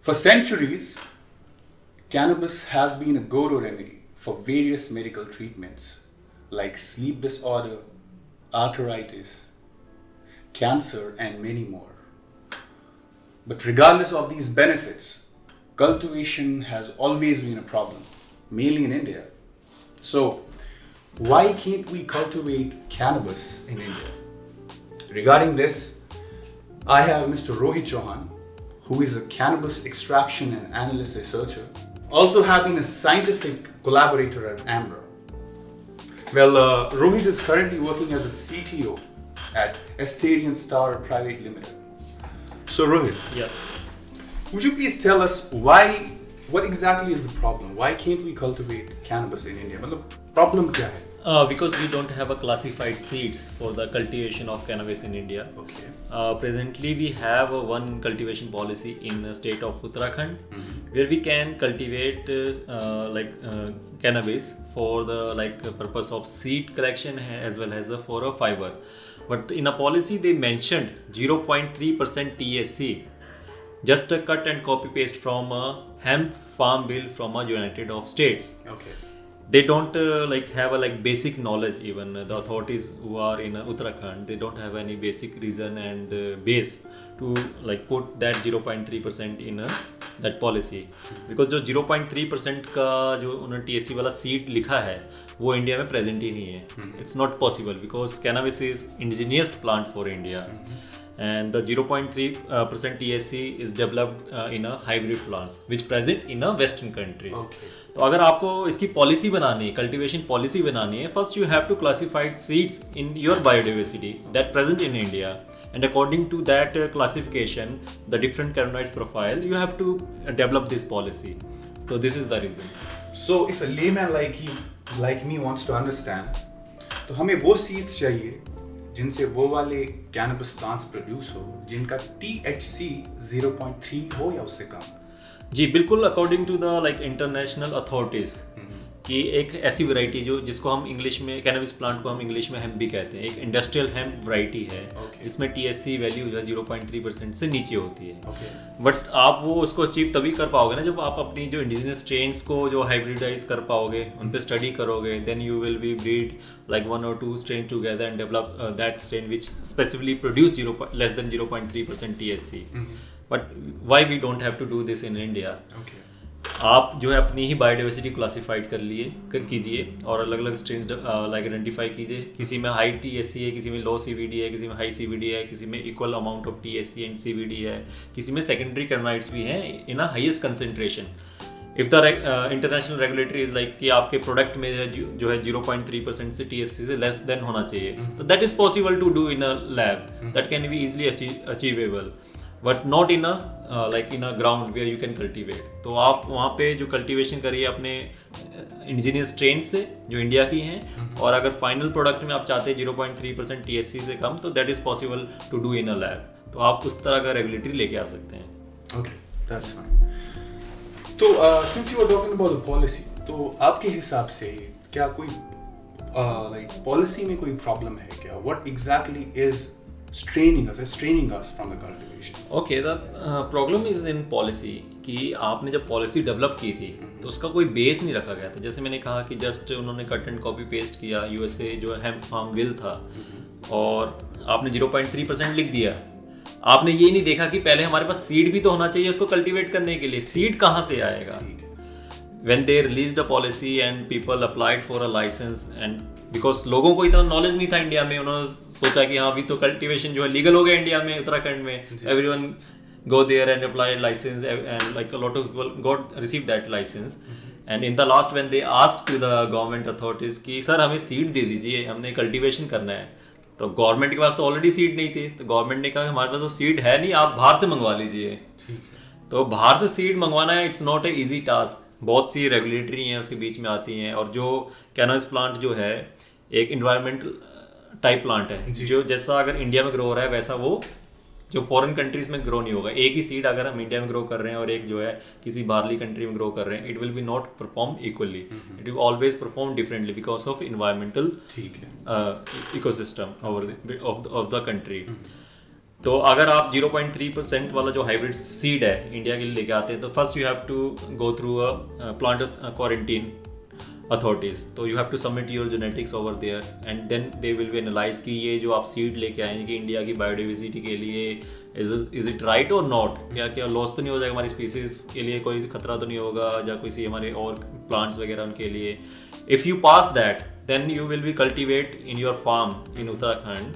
For centuries, cannabis has been a go-to remedy for various medical treatments like sleep disorder, arthritis, cancer, and many more. But regardless of these benefits, cultivation has always been a problem, mainly in India. So, why can't we cultivate cannabis in India? Regarding this, I have Mr. Rohit Chauhan, who is a cannabis extraction and analyst researcher, also have been a scientific collaborator at AMRA. Well, Rohit is currently working as a CTO at Estarian Star Private Limited. So Rohit, Yeah. would you please tell us what exactly is the problem? Why can't we cultivate cannabis in India? मतलब problem क्या है? Because we don't have a classified seed for the cultivation of cannabis in India. Okay. Presently, we have one cultivation policy in the state of Uttarakhand, where we can cultivate cannabis for the purpose of seed collection as well as for a fiber. But in a policy, they mentioned 0.3% THC, just a cut and copy paste from a hemp farm bill from a United of States. Okay. They don't have a basic knowledge. Even the authorities who are in Uttarakhand, they don't have any basic reason and base to put that 0.3% in that policy, because जो 0.3% का जो उन्होंने THC वाला seed लिखा है वो India में present ही नहीं है. It's not possible because cannabis is indigenous plant for India. And the 0.3% THC is developed in a hybrid plants which present in a western countries. Okay. तो अगर आपको इसकी पॉलिसी बनानी है, कल्टीवेशन पॉलिसी बनानी है, first you have to classified seeds in your biodiversity that present in India, and according to that classification the different cannabinoids profile you have to develop this policy. तो this is the reason. So if a layman like me wants to understand, तो हमें वो seeds चाहिए जिनसे वो वाले cannabis plants produce हो जिनका THC 0.3 हो या उससे कम. जी बिल्कुल, according to the international authorities कि एक ऐसी वैरायटी जिसको हम इंग्लिश में कैनबिस प्लांट को हम इंग्लिश में हेम्प भी कहते हैं, एक इंडस्ट्रियल हेम्प वैरायटी है. जिसमें THC वैल्यू जो है 0.3% से नीचे होती है. बट आप वो उसको अचीव तभी कर पाओगे ना जब आप अपनी जो इंडिजिनस स्ट्रेन्स को जो हाइब्रिडाइज कर पाओगे, उन पर स्टडी करोगे, then you will be breed like 1 or 2 strain together and develop that strain which specifically produce less than 0.3% THC. But why we don't have to do this in India? Okay. आप जो है अपनी ही biodiversity classified कीजिए और अलग अलग strains identify कीजिए. किसी में हाई THC है, किसी में लो CBD है, किसी में हाई CBD है, किसी में equal amount of THC and CBD है, किसी में सेकेंडरी कैनोनाइड्स भी हैं in a highest concentration. If the international regulatory is कि आपके प्रोडक्ट में जो है 0.3% से THC से लेस देन होना चाहिए, तो that is possible to do in a lab, that can be easily achievable, but not in a ground where you can cultivate. तो आप वहाँ पे जो कल्टिवेशन करिए अपने इंडिजिनियस स्ट्रेन से जो इंडिया की हैं, और अगर फाइनल प्रोडक्ट में आप चाहते हैं 0.3% THC से कम, तो that is possible to do in a lab. तो आप उस तरह का रेगुलेटरी लेके आ सकते हैं. Okay, that's fine. तो since you are talking about the policy, तो आपके हिसाब से क्या कोई पॉलिसी में कोई प्रॉब्लम है क्या? What exactly is straining us from the cultivation? Okay, the problem is in policy कि आपने जब पॉलिसी डेवलप की थी तो उसका कोई बेस नहीं रखा गया था. जैसे मैंने कहा कि जस्ट उन्होंने कट एंड कॉपी पेस्ट किया, USA जो हेम्प फार्म बिल था, और आपने 0.3% लिख दिया. आपने ये नहीं देखा कि पहले हमारे पास सीड भी तो होना चाहिए उसको कल्टीवेट करने के लिए. सीड कहाँ से आएगा? When they released a policy and people applied for a license, and because लोगों को इतना नॉलेज नहीं था इंडिया में, उन्होंने सोचा कि हाँ अभी तो कल्टीवेशन जो है लीगल हो गया इंडिया में, उत्तराखंड में. Everyone go there and apply license, and like a lot of people received that license. And in the last when they asked to the government authorities कि सर हमें सीड दे दीजिए, हमने कल्टीवेशन करना है, तो गवर्नमेंट के पास तो ऑलरेडी सीड नहीं थी. तो गवर्नमेंट ने कहा हमारे पास तो सीड है नहीं, आप बाहर से मंगवा लीजिए. तो बाहर से सीड मंगवाना है, it's not a easy task. बहुत सी रेगुलेटरी हैं उसके बीच में आती हैं, और जो कैनबिस प्लांट जो है एक इन्वायरमेंटल टाइप प्लांट है, जो जैसा अगर इंडिया में ग्रो हो रहा है वैसा वो जो फॉरेन कंट्रीज में ग्रो नहीं होगा. एक ही सीड अगर हम इंडिया में ग्रो कर रहे हैं और एक जो है किसी बाहरली कंट्री में ग्रो कर रहे हैं, it will be not perform equally, it will always perform differently because of environmental ecosystem of the country. तो अगर आप 0.3% वाला जो हाइब्रिड सीड है इंडिया के लिए लेके आते हैं तो first you have to go through a plant quarantine authorities, तो you have to submit your genetics over there and then they will be analyse कि ये जो आप सीड लेके आए हैं कि इंडिया की बायोडाइवर्सिटी के लिए इज इट राइट और नॉट, क्या क्या लॉस तो नहीं हो जाएगा हमारी स्पीसीज के लिए, कोई खतरा तो नहीं होगा या किसी हमारे और प्लांट्स वगैरह उनके लिए. If you pass that then you will be cultivate in your farm in Uttarakhand,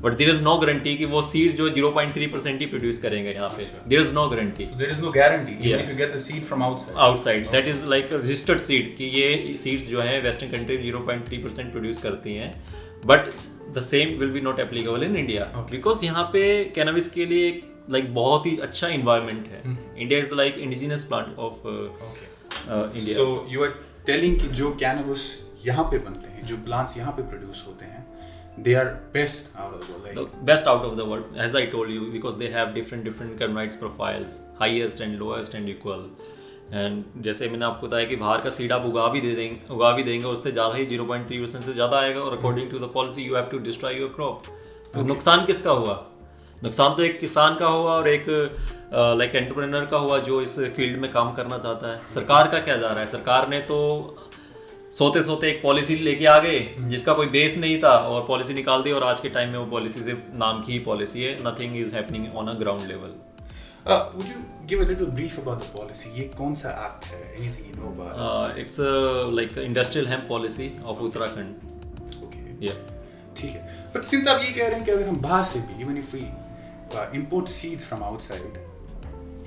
but there is no guarantee कि वो सीड जो 0.3% ही प्रोड्यूस करेंगे यहाँ पे. There is no guarantee, there is no guarantee even if you get the seed from outside that is like registered seed कि ये seeds जो हैं वेस्टर्न कंट्री 0.3% प्रोड्यूस करती हैं, but the same will be not applicable in India because यहाँ पे cannabis के लिए लाइक बहुत ही अच्छा इन्वायरमेंट है. India is like indigenous plant of India. So you are telling कि जो कैनबिस यहाँ पे बनते हैं, जो प्लांट्स यहाँ पे प्रोड्यूस होते हैं, they are best out of the world, like the best out of the world, as I told you, because they have different cannabinoids profiles, highest and lowest and equal. And जैसे मैंने आपको बताया कि बाहर का seed आप उगा भी देंगे उससे ज़्यादा ही 0.3% से ज़्यादा आएगा और according to the policy you have to destroy your crop. तो नुकसान किसका हुआ? नुकसान तो एक किसान का हुआ और एक लाइक एंटरप्रेन्योर का हुआ जो इस फील्ड में काम करना चाहता है. सरकार का क्या जा रहा है? सरकार ने तो सोते सोते एक पॉलिसी लेके आ गए जिसका कोई बेस नहीं था और पॉलिसी निकाल दी और आज के टाइम में वो पॉलिसी सिर्फ नाम की ही पॉलिसी है. Nothing is happening on a ground level. Would you give a little brief about the policy? ये कौन सा एक्ट है? Anything you know about? It's like industrial hemp policy of Uttarakhand. Okay. Yeah. ठीक है. But since आप ये कह रहे हैं कि अगर हम बाहर से भी, even if we import seeds from outside,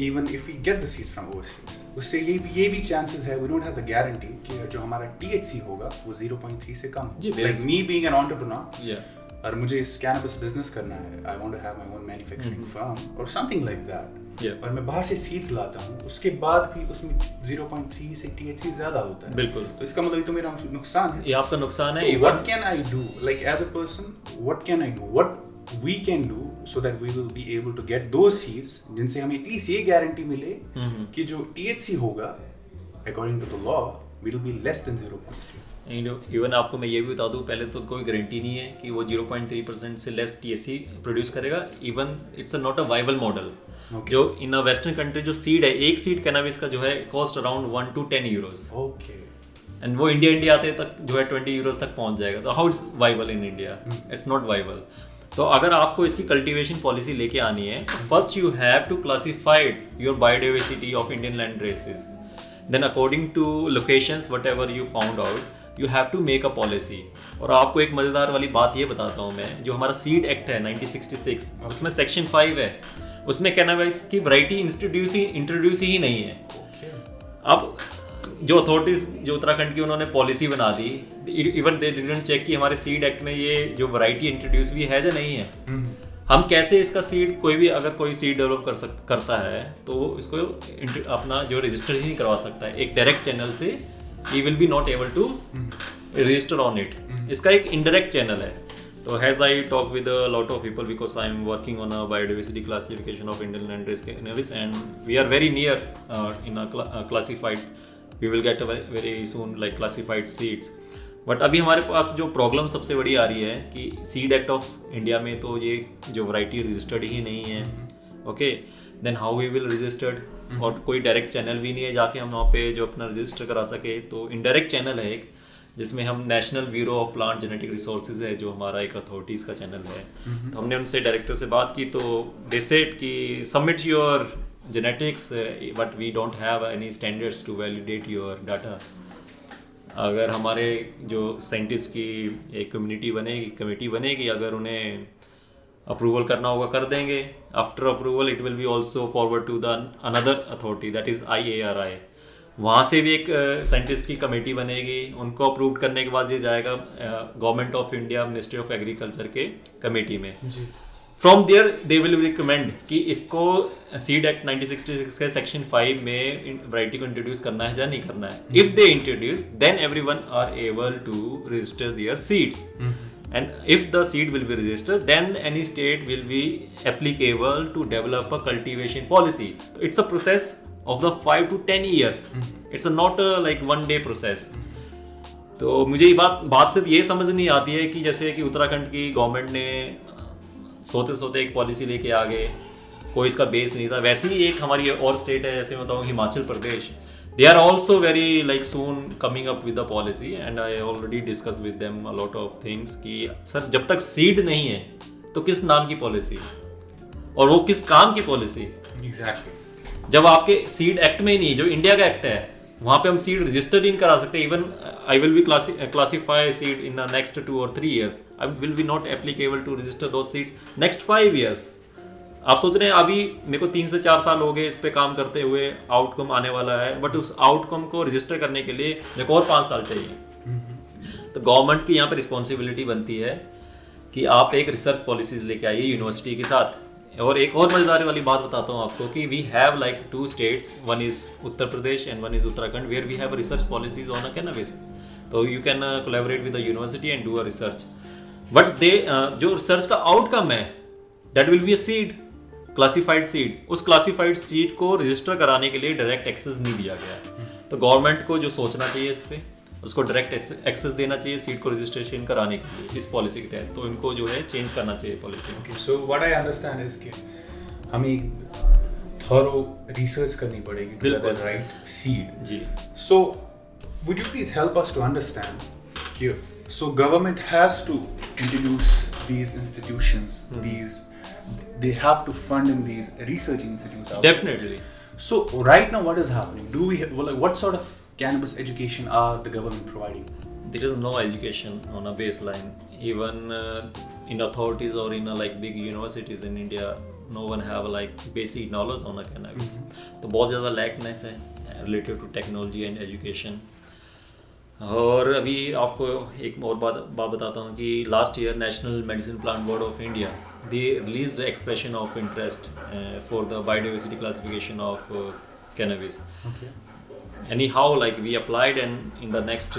even if we get the seeds from overseas, उससे ये भी chances है, we don't have the guarantee कि जो हमारा THC होगा वो 0.3 से कम हो. Like me being an entrepreneur, yeah. और मुझे इस कैनबिस बिजनेस करना है, I want to have my own manufacturing firm or something like that. Yeah. और मैं बाहर से सीड्स लाता हूँ, उसके बाद भी उसमें 0.3 से THC ज्यादा होता है. बिल्कुल. तो इसका मतलब तो मेरा नुकसान है. ये आपका नुकसान है. तो what can I do? Like as a person, what can I do? What we can do so that we will be able to get those seeds जिनसे हमें at least ये गारंटी मिले कि जो THC होगा according to the law will be less than 0.3. Even आपको मैं ये भी बता दूं, पहले तो कोई गारंटी नहीं है कि वो 0.3% से लेस THC प्रोड्यूस करेगा. Even it's not a viable model. जो इन अ वेस्टर्न कंट्री जो सीड है, एक सीड कैनबिस का जो है cost around 1 to 10 euros. Okay. And वो इंडिया आते तक जो है 20 euros तक पहुंच जाएगा. तो how it's viable in India? It's not viable. तो अगर आपको इसकी कल्टीवेशन पॉलिसी लेके आनी है, first you have to classified your biodiversity of Indian land races. Then according to locations whatever you found out you have to make a policy. और आपको एक मज़ेदार वाली बात ये बताता हूँ मैं, जो हमारा सीड एक्ट है 1966 उसमें सेक्शन 5 है, उसमें कैनबिस की वैरायटी इंट्रोड्यूस ही नहीं है. अब जो अथॉरिटीज जो उत्तराखंड की उन्होंने पॉलिसी बना दी, इवन दे डिडंट चेक कि हमारे सीड एक्ट में ये जो वैरायटी इंट्रोड्यूस भी है या नहीं है. हम कैसे इसका सीड, कोई भी अगर कोई सीड डेवलप करता है तो इसको अपना जो रजिस्टर ही नहीं करवा सकता है एक डायरेक्ट चैनल से. he will be not able to register on it. इसका एक indirect channel है. तो as I talk with a lot of people because I am working on a biodiversity classification of Indian land race cannabis and we are very near in a classified. We will get a very soon like classified seeds. But अभी हमारे पास जो problem सबसे बड़ी आ रही है कि seed act of India में तो ये जो वैरायटी रजिस्टर्ड ही नहीं है. Okay, then how we will registered, और कोई डायरेक्ट चैनल भी नहीं है जाके हम वहाँ पे जो अपना रजिस्टर करा सके. तो इनडायरेक्ट चैनल है एक, जिसमें हम national bureau of plant genetic resources है जो हमारा एक अथॉरिटीज़ का चैनल है. तो हमने उनसे डायरेक्टर से बात की तो दे सेड कि submit your genetics but we don't have any standards to validate your data. अगर हमारे जो साइंटिस्ट की एक कमेटी बनेगी, अगर उन्हें अप्रूवल करना होगा कर देंगे. After approval it will be also forward to the another authority that is IARI. वहाँ से भी एक साइंटिस्ट की कमेटी बनेगी, उनको अप्रूव करने के बाद ये जाएगा government of India ministry of agriculture के कमेटी में. From there they will recommend कि इसको सीड एक्ट 1966 के सेक्शन 5 में वैरायटी को इंट्रोड्यूस करना है या नहीं करना है. If they introduce then everyone are able to register their seeds. And if the seed will be registered, then any state will be applicable to develop a cultivation policy. So it's a process of the 5 to 10 years. It's not a like one day process. तो मुझे ये बात सिर्फ ये समझ नहीं आती है कि जैसे कि उत्तराखंड की गवर्नमेंट ने सोते सोते एक पॉलिसी लेके आ गए, कोई इसका बेस नहीं था। वैसे ही एक हमारी और स्टेट है, जैसे मैं बताऊँ Himachal Pradesh, they are also very like soon coming up with the policy and I already discuss with them a lot of things कि सर जब तक सीड नहीं है तो किस नाम की पॉलिसी और वो किस काम की पॉलिसी। एग्जैक्टली। जब आपके सीड एक्ट में ही नहीं, जो इंडिया का एक्ट है वहां पे हम सीड रजिस्टर्ड ही नहीं करा सकते। Even I will be classify seed in the next 2 or 3 years, I will be not applicable to register those seeds next 5 years। आप सोच रहे हैं अभी मेरे को 3 से 4 साल हो गए इस पे काम करते हुए, आउटकम आने वाला है, बट उस आउटकम को रजिस्टर करने के लिए मेरे को और 5 साल चाहिए। तो गवर्नमेंट की यहाँ पे रिस्पॉन्सिबिलिटी बनती है कि आप एक रिसर्च पॉलिसी लेके आइए यूनिवर्सिटी के साथ। और एक और मजेदार वाली बात बताता हूँ आपको कि we have like 2 states, one is Uttar Pradesh and one is Uttarakhand, where we have research policies on a cannabis. तो you can collaborate with the university and do a research, but they जो रिसर्च का आउटकम है that will be a seed, classified seed. उस classified seed को register कराने के लिए direct access नहीं दिया गया है। तो गवर्नमेंट को जो सोचना चाहिए इस पे, उसको डायरेक्ट एक्सेस देना चाहिए सीड को रजिस्ट्रेशन कराने के लिए इस पॉलिसी के तहत। तो इनको जो है चेंज करना चाहिए policy. Okay, so what I understand is कि हमें थॉरो रिसर्च करनी पड़ेगी to get the right seed. जी। So would you please help us to understand कि so government has to introduce these institutions, they have to fund in these research institutes out Definitely. there. So right now what is happening? Do we what sort of cannabis education are the government providing? There is no education on a baseline. Even in authorities or in like big universities in India, no one have like basic knowledge on a cannabis. तो बहुत ज़्यादा lackness है related to technology and education. और अभी आपको एक और बात बताता हूँ कि last year national medicine plant board of India they released expression of interest for the biodiversity classification of cannabis. Anyhow, like we applied and in the next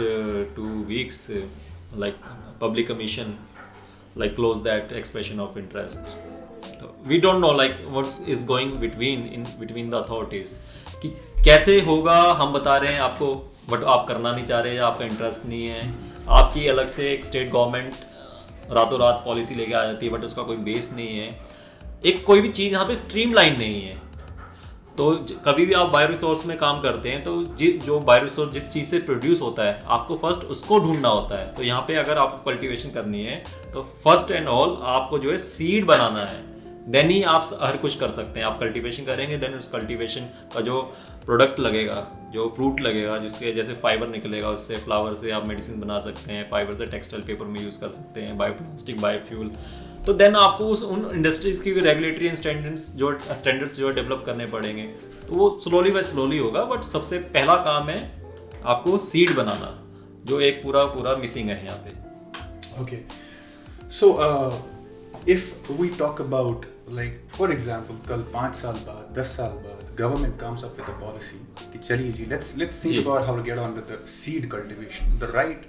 2 weeks, like public commission, like close that expression of interest. So we don't know like what is going between the authorities कि कैसे होगा। हम बता रहे हैं आपको, but आप करना नहीं चाह रहे, आपका इंटरेस्ट नहीं है। आपकी अलग से एक स्टेट गवर्नमेंट रातों रात पॉलिसी लेके आ जाती है, बट उसका कोई बेस नहीं है। एक कोई भी चीज़ यहाँ पे स्ट्रीमलाइन नहीं है। तो कभी भी आप बायो रिसोर्स में काम करते हैं तो जो बायो रिसोर्स जिस चीज़ से प्रोड्यूस होता है आपको फर्स्ट उसको ढूंढना होता है। तो यहाँ पे अगर आपको कल्टीवेशन करनी है तो फर्स्ट एंड ऑल आपको जो है सीड बनाना है, देन ही आप हर कुछ कर सकते हैं। आप कल्टीवेशन करेंगे, देन उस कल्टीवेशन का जो प्रोडक्ट लगेगा, जो फ्रूट लगेगा, जिसके जैसे फाइबर निकलेगा, उससे फ्लावर से आप मेडिसिन बना सकते हैं, फाइबर से टेक्सटाइल पेपर में यूज़ कर सकते हैं, बायोप्लास्टिक, बायोफ्यूल। तो देन आपको उन इंडस्ट्रीज की भी रेगुलेटरी स्टैंडर्ड्स जो डेवलप करने पड़ेंगे। तो वो स्लोली बाय स्लोली होगा, बट सबसे पहला काम है आपको सीड बनाना, जो एक पूरा मिसिंग है यहाँ पे। Okay, so if we talk about like for example कल 5 साल बाद 10 साल बाद government comes up with a policy कि चलिए जी let's think about how to get on with the seed cultivation, the right,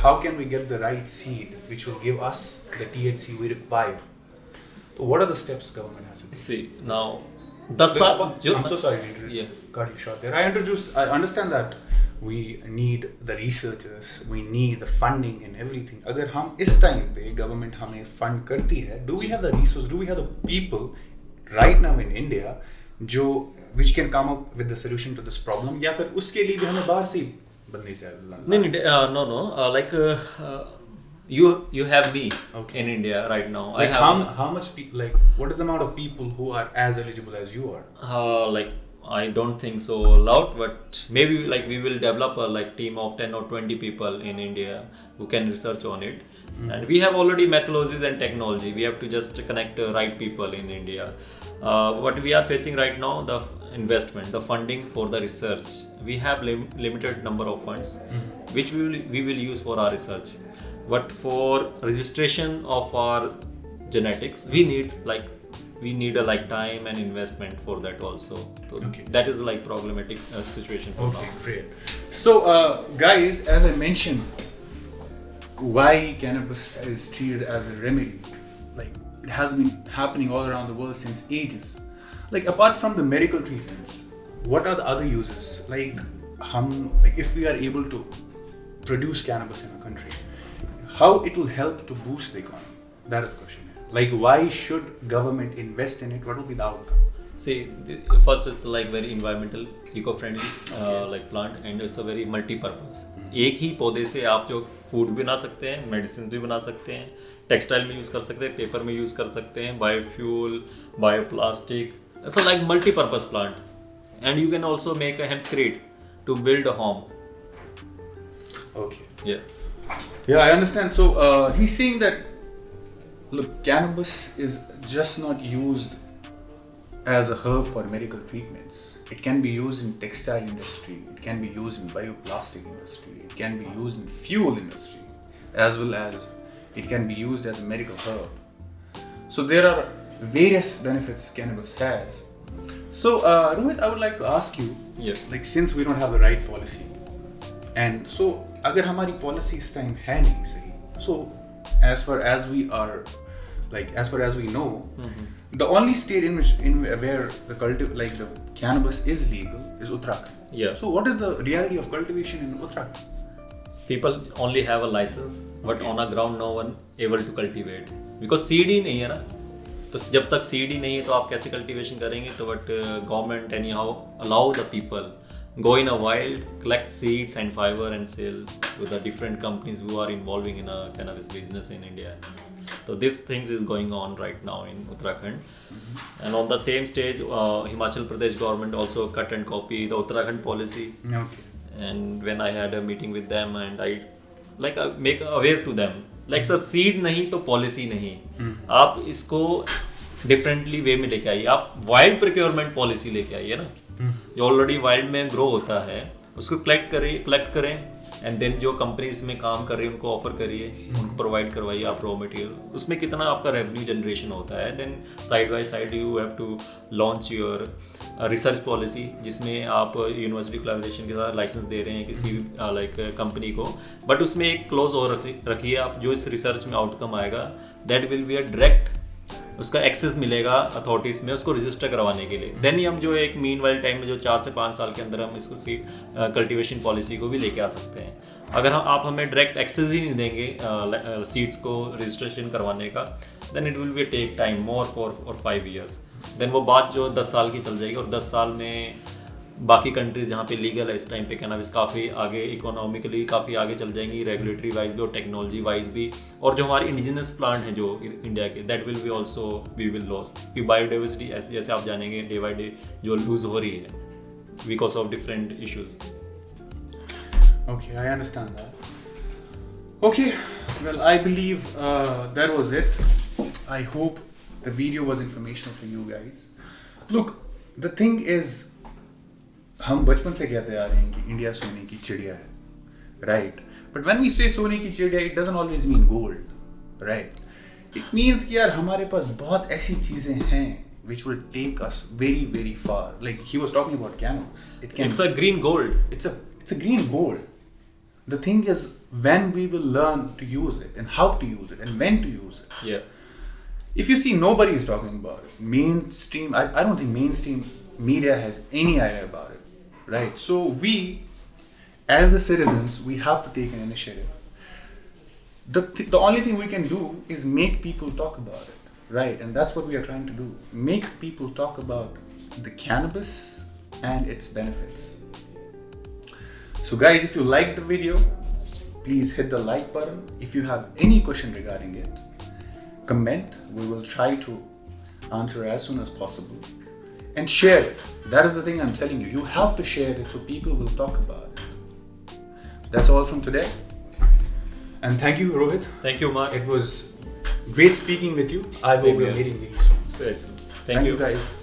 how can we get the right seed which will give us the THC we require. So what are the steps government has to do? See now 10 साल I'm so sorry to cut you short there. I understand that we need the researchers, we need the funding and everything. अगर हम इस time पे government हमें fund करती है, do we have the resource, do we have the people right now in India जो which can come up with the solution to this problem, या फिर उसके लिए भी हमें बाहर से बंदे चाहिए? नहीं, no, like you have me in India right now. Like how much people, like what is the amount of people who are as eligible as you are? Like I don't think so loud, but maybe like we will develop a like team of 10 or 20 people in India who can research on it. And we have already methodologies and technology. We have to just connect the right people in India. What we are facing right now, the investment, the funding for the research. We have limited number of funds, which we will use for our research. But for registration of our genetics, we need a like time and investment for that also. So that is like problematic situation for now. Great. So guys, as I mentioned, why cannabis is treated as a remedy, like it has been happening all around the world since ages. Like apart from the medical treatments, what are the other uses? Like if we are able to produce cannabis in a country, how it will help to boost the economy? That is the question. Like, why should government invest in it? What will be the outcome? See, first it's like very environmental, eco-friendly like plant, and it's a very multi-purpose. एक ही पौधे से आप जो food भी बना सकते हैं, medicine भी बना सकते हैं, टेक्सटाइल में यूज़ कर सकते हैं, पेपर में यूज़ कर सकते हैं, biofuel, bioplastic, so like multi-purpose plant. And you can also make a hemp crate to build a home. Okay. Yeah, I understand. So he's saying that, look, cannabis is just not used as a herb for medical treatments. It can be used in textile industry, it can be used in bioplastic industry, it can be used in fuel industry, as well as it can be used as a medical herb. So there are various benefits cannabis has. So Rohit, I would like to ask you, like, since we don't have the right policy, and so agar hamari policy is time hai nahi sahi, so as far as we are, like, as far as we know, the only state in which where the cannabis is legal is Uttarakhand. Yeah. So what is the reality of cultivation in Uttarakhand? people only have a license, but on a ground no one able to cultivate because seed ही नहीं है ना. तो जब तक seed ही नहीं है तो आप कैसे कल्टीवेशन करेंगे. तो but government any how allow the people go in a wild, collect seeds and fiber and sell to the different companies who are involving in a cannabis business in India. So these things is going on right now in Uttarakhand. And on the same stage, Himachal Pradesh government also cut and copy the Uttarakhand policy. Okay. And when I had a meeting with them and I make aware to them, like sir, seed नहीं तो policy नहीं. आप इसको differently way में लेके आइए. आप wild procurement policy लेके आइए ना. जो ऑलरेडी वाइल्ड में ग्रो होता है उसको कलेक्ट करें एंड देन जो कंपनीज में काम कर रही है उनको ऑफर करिए, उनको प्रोवाइड करवाइए आप रॉ मटेरियल. उसमें कितना आपका रेवेन्यू जनरेशन होता है. Then side by side you have to launch your research policy जिसमें आप यूनिवर्सिटी कोलैबोरेशन के साथ लाइसेंस दे रहे हैं किसी लाइक कंपनी को, बट उसमें एक क्लोज और रखिए आप जो इस रिसर्च में आउटकम आएगा that will be a direct उसका एक्सेस मिलेगा अथॉरिटीज़ में उसको रजिस्टर करवाने के लिए. देन ही हम जो एक मीन वाइल टाइम में जो 4 से 5 साल के अंदर हम इसको कल्टीवेशन पॉलिसी को भी लेके आ सकते हैं. अगर आप हमें डायरेक्ट एक्सेस ही नहीं देंगे सीड्स को रजिस्ट्रेशन करवाने का, then it will be take time more for 5 years. देन वो बात जो 10 साल की चल जाएगी और 10 साल में बाकी कंट्रीज जहाँ पे लीगल है इस टाइम पे कैनबिस काफ़ी आगे इकोनॉमिकली काफ़ी आगे चल जाएंगी, रेगुलेटरी वाइज भी और टेक्नोलॉजी वाइज भी. और जो हमारे इंडिजिनस प्लांट हैं जो इंडिया के that will be also we will loss कि बायोडाइवर्सिटी जैसे आप जानेंगे डे बाई डे जो लूज हो रही है because of different issues. Okay, I understand that. Okay, well, I believe that was it. I hope the video was informational for you guys. Look, the thing is, हम बचपन से कहते आ रहे हैं कि इंडिया सोने की चिड़िया है, राइट? बट व्हेन वी से सोने की चिड़िया it doesn't always mean gold, right? It means कि यार हमारे पास बहुत ऐसी चीजें हैं which will take us very very far. Like he was talking about cannabis. It's a green gold. It's a green gold. The thing is when we will learn to use it and how to use it and when to use it. Yeah. If you see nobody is talking about it. Mainstream, I don't think mainstream media has any idea about it. Right, so we, as the citizens, we have to take an initiative. The only thing we can do is make people talk about it, right? And that's what we are trying to do. Make people talk about the cannabis and its benefits. So guys, if you liked the video, please hit the like button. If you have any question regarding it, comment. We will try to answer as soon as possible. And share it. That is the thing I'm telling you. You have to share it so people will talk about it. That's all from today. And thank you, Rohit. Thank you, Mark. It was great speaking with you. I hope we are meeting very soon. Thank you, guys.